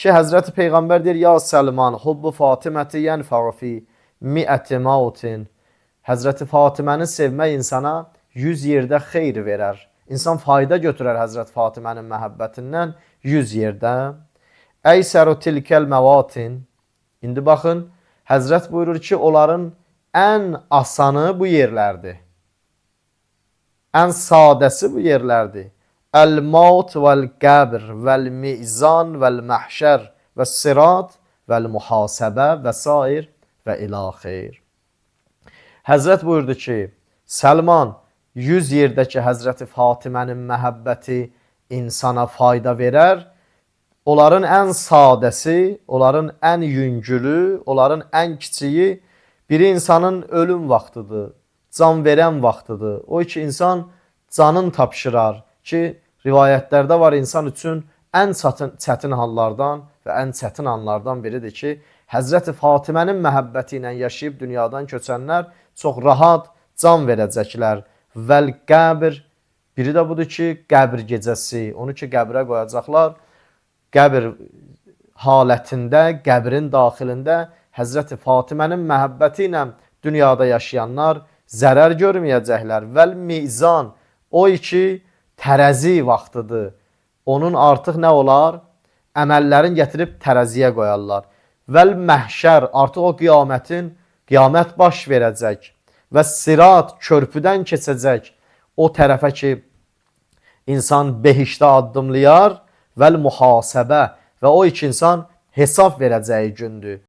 Ki Həzrəti Peyğəmbər deyir, ya Səlman, hubbu Fatiməti yənfəu fi mi'əti mautin. Həzrəti Fatiməni sevmək insana 100 yerdə xeyr verər. İnsan fayda götürər Həzrəti Fatimənin məhəbbətindən 100 yerdə. Əysəru tilkəl məvatin. İndi baxın, Həzrət buyurur ki, onların ən asanı bu yerlərdir. Ən sadəsi bu yerlərdir. Əl-maut vəl-qəbr vəl-mizan vəl-məhşər və-sirat vəl-muhasəbə və sair və ilaxir. Həzrət buyurdu ki, Səlman, 100 yerdəki Həzrəti Fatimənin məhəbbəti insana fayda verər. Onların ən sadəsi, onların ən yüngülü, onların ən kiçiyi biri insanın ölüm vaxtıdır, can verən vaxtıdır. O ki, insan canın tapşırar ki, rivayətlərdə var insan üçün ən çətin hallardan və ən çətin anlardan biridir ki, Həzrəti Fatimənin məhəbbəti ilə yaşayıb dünyadan köçənlər çox rahat can verəcəklər. Vəl-qəbr, biri də budur ki, qəbr gecəsi, onu ki, qəbrə qoyacaqlar. Qəbr halətində, qəbrin daxilində Həzrəti Fatimənin məhəbbəti ilə dünyada yaşayanlar zərər görməyəcəklər. Vəl-mizan, o ki, tərəzi vaxtıdır. Onun artıq nə olar? Əməllərin gətirib tərəziyə qoyarlar. Vəl-məhşər, artıq o qiyamət baş verəcək. Və sirat, körpüdən keçəcək o tərəfə ki, insan behişdə addımlayar. Vəl-muhasəbə və o iki insan hesab verəcəyi gündür.